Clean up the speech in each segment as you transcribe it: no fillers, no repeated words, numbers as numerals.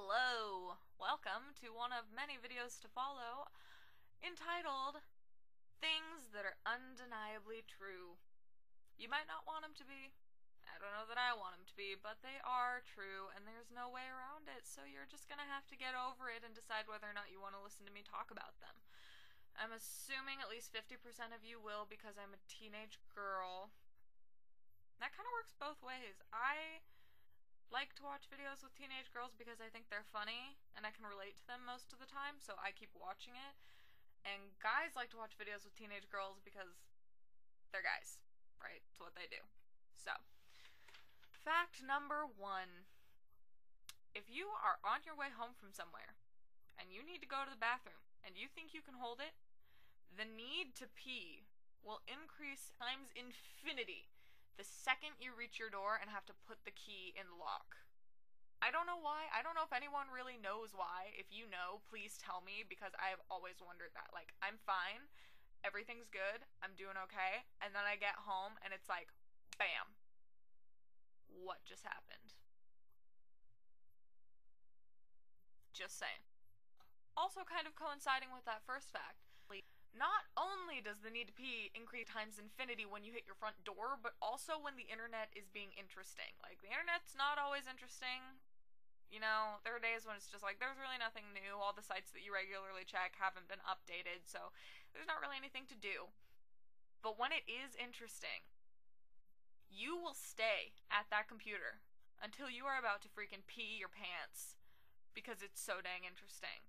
Hello! Welcome to one of many videos to follow entitled Things That Are Undeniably True. You might not want them to be. I don't know that I want them to be, but they are true and there's no way around it, so you're just gonna have to get over it and decide whether or not you want to listen to me talk about them. I'm assuming at least 50% of you will because I'm a teenage girl. That kind of works both ways. I like to watch videos with teenage girls because I think they're funny and I can relate to them most of the time, so I keep watching it. And guys like to watch videos with teenage girls because they're guys, right? It's what they do. So, fact number 1. If you are on your way home from somewhere and you need to go to the bathroom and you think you can hold it, the need to pee will increase times infinity the second you reach your door and have to put the key in the lock. I don't know why. I don't know if anyone really knows why. If you know, please tell me, because I have always wondered that. Like, I'm fine, everything's good, I'm doing okay, and then I get home and it's like, bam. What just happened? Just saying. Also kind of coinciding with that first fact, not only does the need to pee increase times infinity when you hit your front door, but also when the internet is being interesting. Like, the internet's not always interesting. You know, there are days when it's just like, there's really nothing new. All the sites that you regularly check haven't been updated, so there's not really anything to do. But when it is interesting, you will stay at that computer until you are about to freaking pee your pants because it's so dang interesting.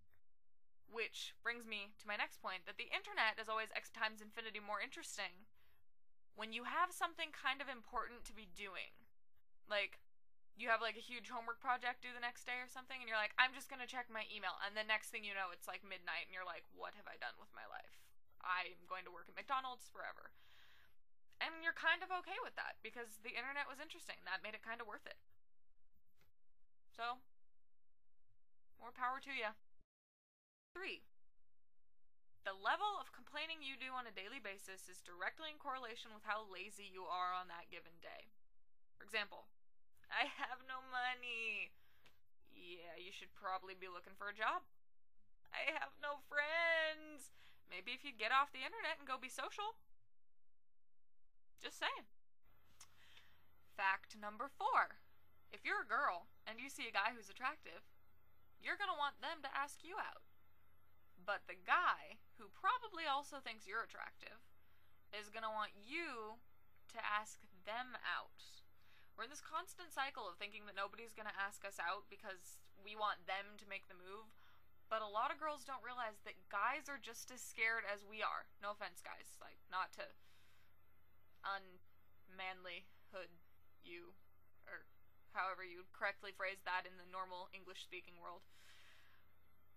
Which brings me to my next point, that the internet is always X times infinity more interesting when you have something kind of important to be doing. Like, you have like a huge homework project due the next day or something, and you're like, I'm just gonna check my email, and the next thing you know, it's like midnight, and you're like, what have I done with my life? I'm going to work at McDonald's forever. And you're kind of okay with that, because the internet was interesting. That made it kind of worth it. So, more power to you. 3. The level of complaining you do on a daily basis is directly in correlation with how lazy you are on that given day. For example, I have no money. Yeah, you should probably be looking for a job. I have no friends. Maybe if you'd get off the internet and go be social. Just saying. Fact number 4. If you're a girl and you see a guy who's attractive, you're gonna want them to ask you out. But the guy, who probably also thinks you're attractive, is gonna want you to ask them out. We're in this constant cycle of thinking that nobody's gonna ask us out because we want them to make the move, but a lot of girls don't realize that guys are just as scared as we are. No offense, guys. Like, not to unmanlyhood you, or however you'd correctly phrase that in the normal English-speaking world.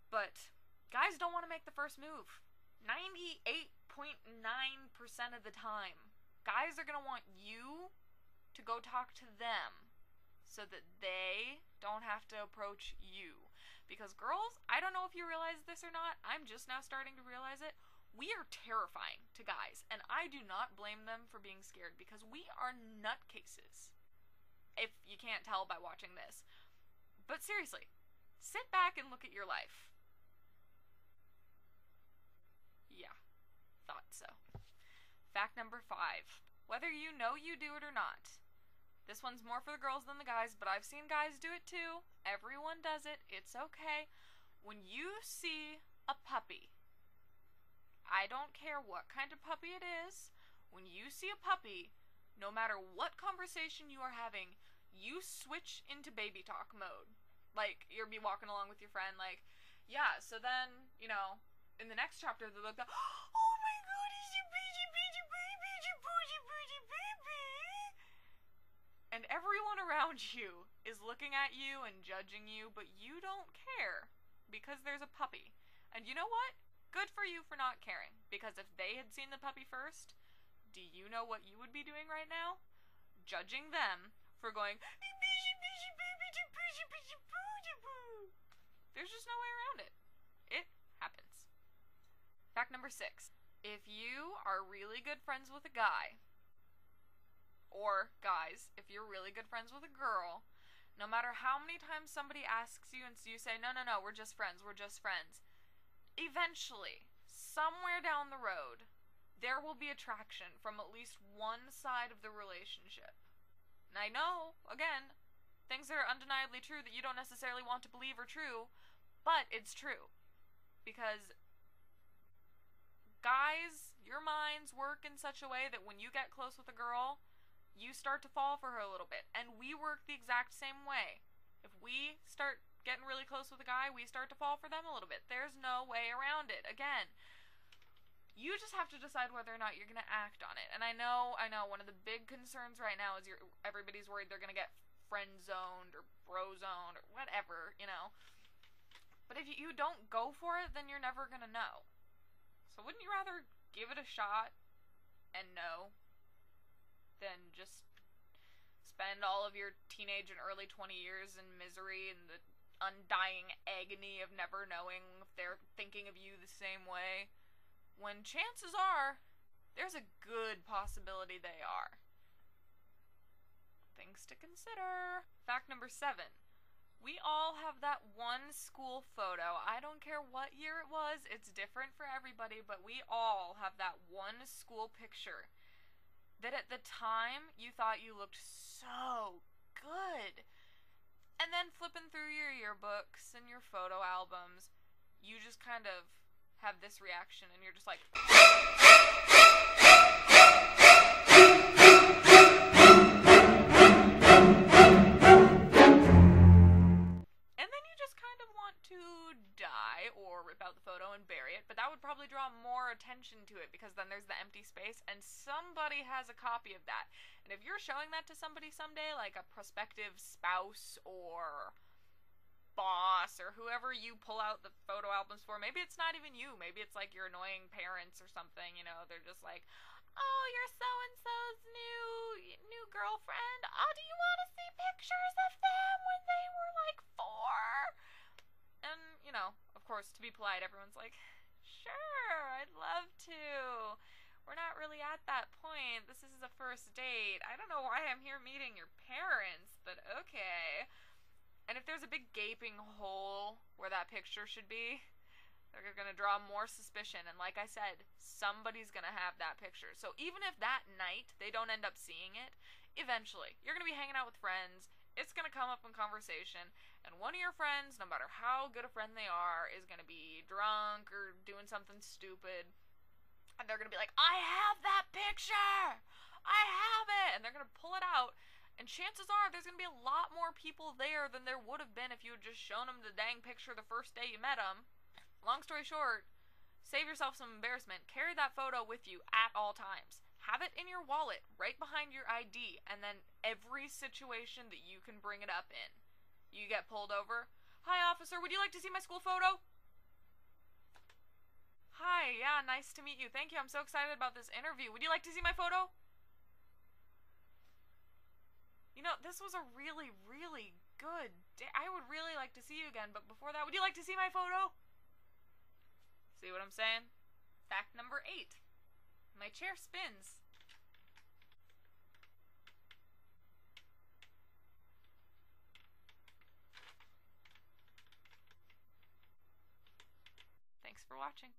But guys don't want to make the first move. 98.9% of the time, guys are going to want you to go talk to them so that they don't have to approach you. Because girls, I don't know if you realize this or not, I'm just now starting to realize it, we are terrifying to guys, and I do not blame them for being scared because we are nutcases. If you can't tell by watching this. But seriously, sit back and look at your life. Yeah, thought so. Fact number 5. Whether you know you do it or not. This one's more for the girls than the guys, but I've seen guys do it too. Everyone does it. It's okay. When you see a puppy, I don't care what kind of puppy it is, when you see a puppy, no matter what conversation you are having, you switch into baby talk mode. Like, you'll be walking along with your friend, like, yeah, so then, you know, in the next chapter, they'll look, oh my god, he's a baby. And everyone around you is looking at you and judging you, but you don't care, because there's a puppy. And you know what? Good for you for not caring, because if they had seen the puppy first, do you know what you would be doing right now? Judging them for going, there's just no way around it. It happens. Fact number 6. If you are really good friends with a guy, or guys, if you're really good friends with a girl, no matter how many times somebody asks you and you say, no, no, no, we're just friends, eventually, somewhere down the road, there will be attraction from at least one side of the relationship. And I know, again, things that are undeniably true that you don't necessarily want to believe are true, but it's true. Because guys, your minds work in such a way that when you get close with a girl, you start to fall for her a little bit. And we work the exact same way. If we start getting really close with a guy, we start to fall for them a little bit. There's no way around it. Again, you just have to decide whether or not you're going to act on it. And I know, one of the big concerns right now is everybody's worried they're going to get friend-zoned or bro-zoned or whatever, you know. But if you don't go for it, then you're never going to know. So wouldn't you rather give it a shot and know than just spend all of your teenage and early 20 years in misery and the undying agony of never knowing if they're thinking of you the same way, when chances are there's a good possibility they are. Things to consider. Fact number 7. We all have that one school photo. I don't care what year it was, it's different for everybody, but we all have that one school picture that at the time you thought you looked so good. And then flipping through your yearbooks and your photo albums, you just kind of have this reaction and you're just like, and then you just kind of want to die or rip out the photo and bury it, but that would probably draw more attention to it because then there's the empty space and somebody has a copy of that. And if you're showing that to somebody someday, like a prospective spouse or boss or whoever you pull out the photo albums for, maybe it's not even you, maybe it's like your annoying parents or something, you know, they're just like, oh, you're so-and-so's new girlfriend, oh, do you want to see pictures of them when they were like 4? And, you know, of course, to be polite, everyone's like, sure, I'd love to. We're not really at that point. This is a first date. I don't know why I'm here meeting your parents, but okay. And if there's a big gaping hole where that picture should be, they're going to draw more suspicion. And like I said, somebody's going to have that picture. So even if that night they don't end up seeing it, eventually, you're going to be hanging out with friends. It's going to come up in conversation. And one of your friends, no matter how good a friend they are, is going to be drunk or doing something stupid. And they're going to be like, I have that picture! I have it! And they're going to pull it out. And chances are there's going to be a lot more people there than there would have been if you had just shown them the dang picture the first day you met them. Long story short, save yourself some embarrassment. Carry that photo with you at all times. Have it in your wallet, right behind your ID, and then every situation that you can bring it up in. You get pulled over. Hi, officer, would you like to see my school photo? Hi, yeah, nice to meet you. Thank you, I'm so excited about this interview. Would you like to see my photo? You know, this was a really, really good day. I would really like to see you again, but before that, would you like to see my photo? See what I'm saying? Fact number 8. My chair spins. Thanks for watching.